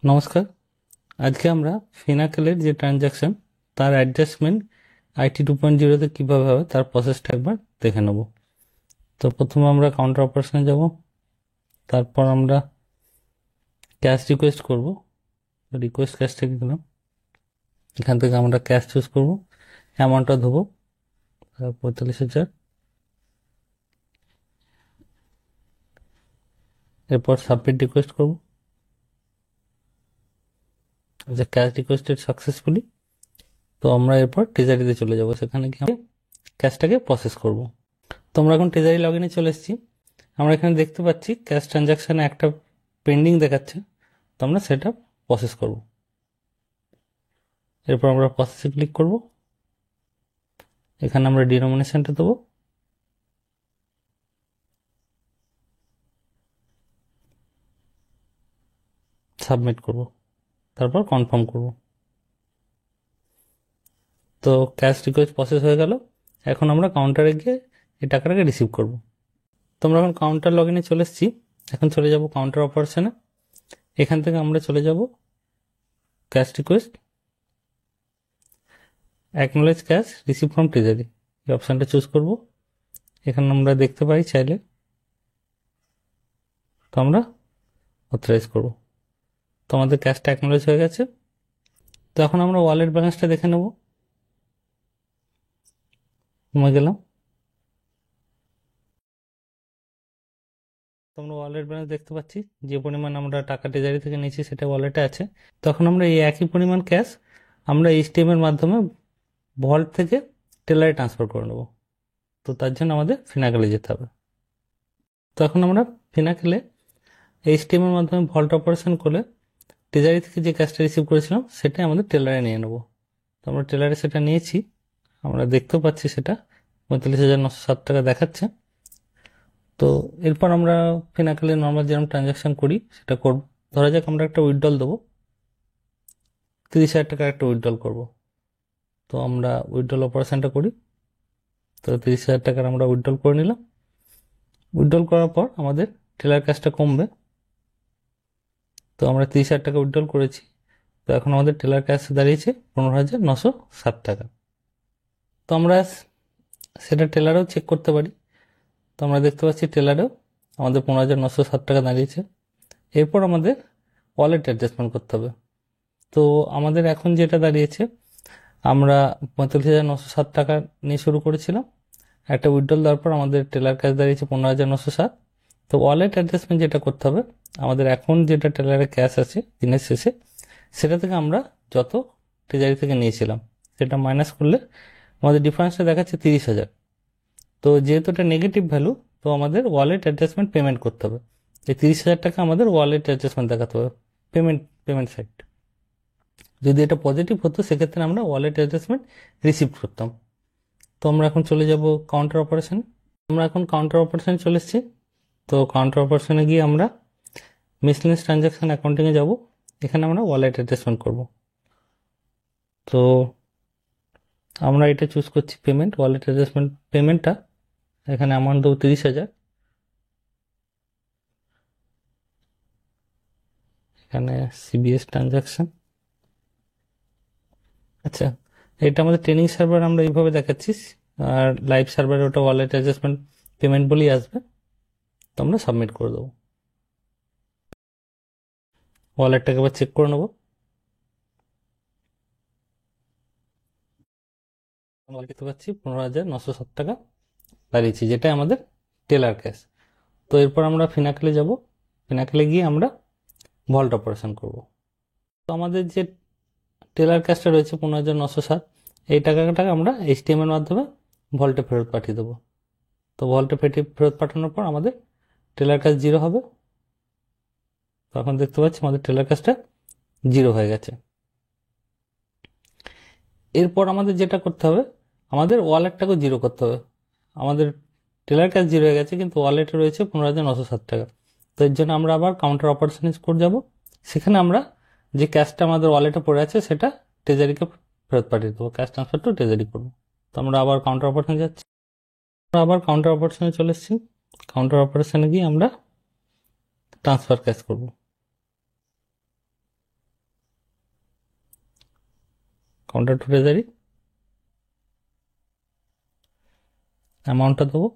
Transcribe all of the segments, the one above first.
নমস্কার। আজকে আমরা ফিনাকেলের যে ট্রানজাকশন তার অ্যাডজাস্টমেন্ট আইটি 2.0 কীভাবে হবে তার প্রসেসটা একবার দেখে নেব। তো প্রথমে আমরা কাউন্টার অপারেশনে যাব, তারপর আমরা ক্যাশ রিকোয়েস্ট করব। রিকোয়েস্ট ক্যাশ থেকে গেলাম, এখান থেকে আমরা ক্যাশ চুজ করব, অ্যামাউন্টটা দেবো 45,000। এরপর সাবমিট রিকোয়েস্ট করব, যে ক্যাশ রিকোয়েস্টেড সাকসেসফুলি। তো আমরা এরপর ট্রেজারিতে চলে যাব, সেখানে গিয়ে ক্যাশটাকে প্রসেস করব। তো আমরা এখন ট্রেজারি লগ ইনে চলে এসেছি। আমরা এখানে দেখতে পাচ্ছি ক্যাশ ট্রানজাকশানে একটা পেন্ডিং দেখাচ্ছে, তো আমরা সেটা প্রসেস করব। এরপর আমরা প্রসেসে ক্লিক করব, এখানে আমরা ডিনোমিনেশনটা দেবো, সাবমিট করব, তারপর কনফার্ম করব। তো ক্যাশ রিকোয়েস্ট প্রসেস হয়ে গেল। এখন আমরা কাউন্টারে গিয়ে এই টাকাটাকে রিসিভ করব। তো আমরা এখন কাউন্টার লগ ইনে চলে এসেছি। এখন চলে যাব কাউন্টার অপারেশনে। এখান থেকে আমরা চলে যাব cash request, acknowledge cash receive from treasury, এই অপশানটা চুজ করব। এখানে আমরা দেখতে পাই চাইলে, তো আমরা অথরাইজ করব। তো আমাদের ক্যাশটা অ্যাকনোলেজ হয়ে গেছে। তো এখন আমরা ওয়ালেট ব্যালেন্সটা দেখে নেব। কমে গেলাম, তো আমরা ওয়ালেট ব্যালেন্স দেখতে পাচ্ছি, যে পরিমাণ আমরা টাকা ট্রেজারি থেকে নিয়েছি সেটা ওয়ালেটে আছে। তখন আমরা এই একই পরিমাণ ক্যাশ আমরা এইচটিএম এর মাধ্যমে ভল্ট থেকে টেলারে ট্রান্সফার করে নেব। তো তার জন্য আমাদের ফিনাকেলে যেতে হবে। তো এখন আমরা ফিনাকেলে এইচটিএম এর মাধ্যমে ভল্ট অপারেশন করলে ট্রেজারি থেকে যে ক্যাশটা রিসিভ করেছিলাম সেটাই আমাদের টেলারে নিয়ে নেব। তো আমরা টেলারে সেটা নিয়েছি, আমরা দেখতেও পাচ্ছি সেটা 45,907 টাকা দেখাচ্ছে। তো এরপর আমরা ফিনাকেলে নর্মাল যেরকম ট্রানজাকশন করি সেটা করব। ধরা যাক আমরা একটা উইথড্রল দেবো, 30,000 টাকার একটা উইথড্রল করব। তো আমরা উইথড্রল অপারেশনটা করি। তো 30,000 টাকার আমরা উইথড্রল করে নিলাম। উইথড্রল করার পর আমাদের টেলার কাজটা কমবে। তো আমরা 30,000 টাকা উইথড্রল করেছি, তো এখন আমাদের টেলার কাজ দাঁড়িয়েছে 15,907 টাকা। তো আমরা সেটা টেলারেও চেক করতে পারি। তো আমরা দেখতে পাচ্ছি টেলারেও আমাদের 15,907 টাকা দাঁড়িয়েছে। এরপর আমাদের ওয়ালেট অ্যাডজাস্টমেন্ট করতে হবে। তো আমাদের এখন যেটা দাঁড়িয়েছে, আমরা 45,907 টাকা নিয়ে শুরু করেছিলাম, একটা উইথড্রল দেওয়ার পর আমাদের টেলার কাজ দাঁড়িয়েছে 15,907। তো ওয়ালেট অ্যাডজাস্টমেন্ট যেটা করতে হবে, আমাদের এখন যেটা টেলারে ক্যাশ আছে দিনের শেষে, সেটা থেকে আমরা যত ট্রেজারি থেকে নিয়েছিলাম সেটা মাইনাস করলে আমাদের ডিফারেন্সটা দেখাচ্ছে 30,000। তো যেহেতু এটা নেগেটিভ ভ্যালু, তো আমাদের ওয়ালেট অ্যাডজাস্টমেন্ট পেমেন্ট করতে হবে। এই 30,000 টাকা আমাদের ওয়ালেট অ্যাডজাস্টমেন্ট দেখাতে হবে, পেমেন্ট সাইড। যদি এটা পজিটিভ হতো সেক্ষেত্রে আমরা ওয়ালেট অ্যাডজাস্টমেন্ট রিসিভ করতাম। তো আমরা এখন চলে যাব কাউন্টার অপারেশনে। আমরা এখন কাউন্টার অপারেশনে চলে এসেছি। তো কাউন্টার অপারেশনে গিয়ে আমরা মিসলেনিয়াস ট্রানজাকশন অ্যাকাউন্টিংয়ে যাব, এখানে আমরা ওয়ালেট অ্যাডজাস্টমেন্ট করব। তো আমরা এটা চুজ করছি পেমেন্ট, ওয়ালেট অ্যাডজাস্টমেন্ট পেমেন্টটা। এখানে অ্যামাউন্ট দেবো 30,000। এখানে সিবিএস ট্রানজাকশন। আচ্ছা, এটা আমাদের ট্রেনিং সার্ভার আমরা এইভাবে দেখাচ্ছি, আর লাইভ সার্ভারে ওটা ওয়ালেট অ্যাডজাস্টমেন্ট পেমেন্ট বলেই আসবে। তো আমরা সাবমিট করে দেবো। ওয়ালেটটাকে এবার চেক করে নেবো। আমরা দেখতে পাচ্ছি 15,907 টাকা দাঁড়িয়েছি, যেটা আমাদের টেলার ক্যাশ। তো এরপর আমরা ফিনাকেলে যাব, ফিনাকেলে গিয়ে আমরা ভল্ট অপারেশন করব। তো আমাদের যে টেলার ক্যাশটা রয়েছে 15,907, এই টাকাটাকে আমরা এইচটিএম এর মাধ্যমে ভল্টে ফেরত পাঠিয়ে দেবো। তো ভল্টে ফেরত পাঠানোর পর আমাদের টেলার ক্যাশ 0 হবে। তো এখন দেখতে পাচ্ছি আমাদের টেলার ক্যাশটা 0 হয়ে গেছে। এরপর আমাদের যেটা করতে হবে, আমাদের ওয়ালেটটাকেও 0 করতে হবে। আমাদের টেলার ক্যাশ 0 হয়ে গেছে, কিন্তু ওয়ালেটে রয়েছে 15,907 টাকা। তো এর জন্য আমরা আবার কাউন্টার অপারেশন করে যাব, সেখানে আমরা যে ক্যাশটা আমাদের ওয়ালেটে পড়ে আছে সেটা ট্রেজারিকে ফেরত পাঠিয়ে দেবো, ক্যাশ ট্রান্সফার টু ট্রেজারি করবো। তো আমরা আবার কাউন্টার অপারেশনে যাচ্ছি। আমরা আবার কাউন্টার অপারেশনে চলে এসেছি। কাউন্টার অপারেশনে গিয়ে আমরা ট্রান্সফার ক্যাশ করব। কাউন্টার টু ট্রেজারি, অ্যামাউন্টটা দেবো,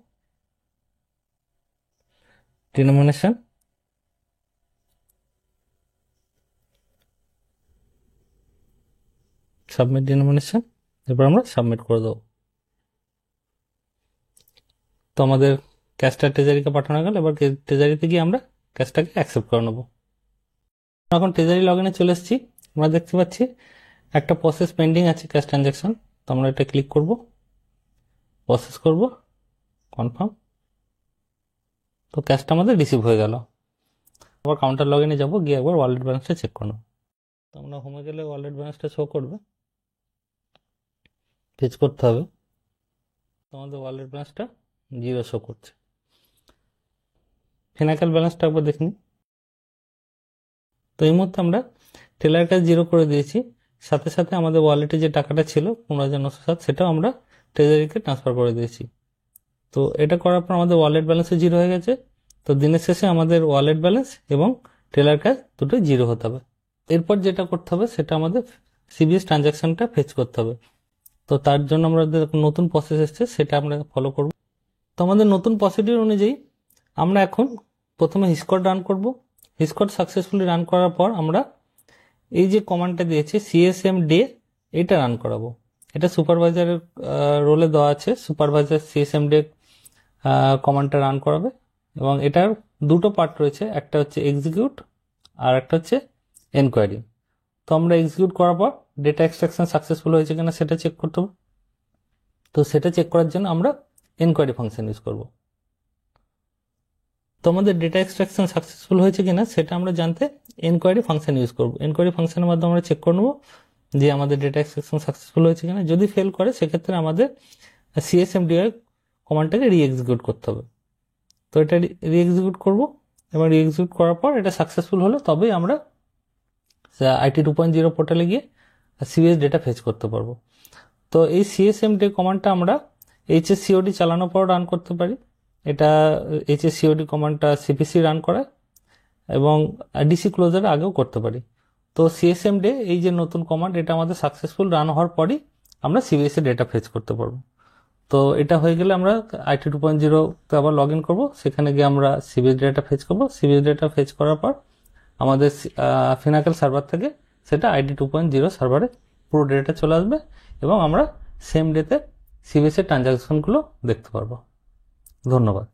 ডিনোমিনেশন, সাবমিট ডিনোমিনেশন, এরপর আমরা সাবমিট করে দেবো। তো আমাদের ক্যাশটা ট্রেজারিকে পাঠানো গেল। এবার ট্রেজারিতে গিয়ে আমরা ক্যাশটাকে অ্যাকসেপ্ট করে নেবো। এখন ট্রেজারি লগ ইনে চলে এসেছি। আমরা দেখতে পাচ্ছি একটা প্রসেস পেন্ডিং আছে ক্যাশ ট্রানজ্যাকশন। তো আমরা এটা ক্লিক করব, প্রসেস করব, কনফার্ম। তো ক্যাশটা আমাদের রিসিভ হয়ে গেল। আবার কাউন্টার লগ ইনে যাবো, গিয়ে একবার ওয়ালেট ব্যালেন্সটা চেক করব। তো আমরা হোমে গেলে ওয়ালেট ব্যালেন্সটা শো করবে, ফেচ করতে হবে। তো আমাদের ওয়ালেট ব্যালেন্সটা 0 শো করছে। ফিনাকেল ব্যালেন্সটা একবার দেখে নিই। তো এই মুহূর্তে আমরা টেলার কাছে 0 করে দিয়েছি, সাথে সাথে আমাদের ওয়ালেটে যে টাকাটা ছিল 15,907 সেটাও আমরা ট্রেজারিকে ট্রান্সফার করে দিয়েছি। তো এটা করার পর আমাদের ওয়ালেট ব্যালেন্সে 0 হয়ে গেছে। তো দিনের শেষে আমাদের ওয়ালেট ব্যালেন্স এবং টেলার কাজ দুটোই 0 হতে হবে। এরপর যেটা করতে হবে সেটা আমাদের সিবিএস ট্রানজাকশনটা ফেচ করতে হবে। তো তার জন্য আমাদের নতুন প্রসেস এসছে, সেটা আমরা ফলো করব। তো আমাদের নতুন প্রসিডিউর অনুযায়ী আমরা এখন প্রথমে হিসকোড রান করব। হিসকোড সাকসেসফুলি রান করার পর আমরা এই যে কমান্ডটা দিয়েছে সিএসএম ডে, এটা রান করাবো। এটা সুপারভাইজারের রোলে দেওয়া আছে, সুপারভাইজার সিএসএম ডে কমান্ডটা রান করাবে। এবং এটার দুটো পার্ট রয়েছে, একটা হচ্ছে এক্সিকিউট আর একটা হচ্ছে এনকোয়ারি। তো আমরা এক্সিকিউট করার পর ডেটা এক্সট্রাকশন সাকসেসফুল হয়েছে কিনা সেটা চেক করতে হবে। তো সেটা চেক করার জন্য আমরা এনকোয়ারি ফাংশন ইউজ করব। তো আমাদের ডেটা এক্সট্রাকশন সাকসেসফুল হয়েছে কিনা সেটা আমরা জানতে এনকোয়ারি ফাংশন ইউজ করব। এনকোয়ারি ফাংশনের মাধ্যমে আমরা চেক করে নেবো যে আমাদের ডেটা এক্সট্রাকশন সাকসেসফুল হয়েছে কিনা। যদি ফেল করে সেক্ষেত্রে আমাদের সিএসএমডিআই কমান্ডটাকে রিএক্সিকিউট করতে হবে। তো এটা রিএক্সিকিউট করব, এবং রিএক্সিকিউট করার পর এটা সাকসেসফুল হলে তবেই আমরা IT 2.0 পোর্টালে গিয়ে সিবিএস ডেটা ফেচ করতে পারবো। তো এই সিএসএমডি কমান্ডটা আমরা HSCOD চালানোর পর রান করতে পারি। এটা HSCOD কমান্ডটা সিপিসি রান করায়, এবং ডিসি ক্লোজার আগেও করতে পারি। তো সিএসএমডি এই যে নতুন কমান্ড, এটা আমাদের সাকসেসফুল রান হওয়ার পরই আমরা সিবিএস এর ডেটা ফেচ করতে পারবো। তো এটা হয়ে গেলে আমরা IT 2.0-তে আবার লগ ইন করবো। সেখানে গিয়ে আমরা সিবিএস ডেটা ফেচ করবো। সিবিএস ডেটা ফেচ করার পর আমাদের ফিনাকেল সার্ভার থেকে সেটা IT 2.0 সার্ভারে পুরো ডেটা চলে আসবে, এবং আমরা সেম ডেতে সিবিএস এর ট্রানজাকশনগুলো দেখতে পারবো। ধন্যবাদ।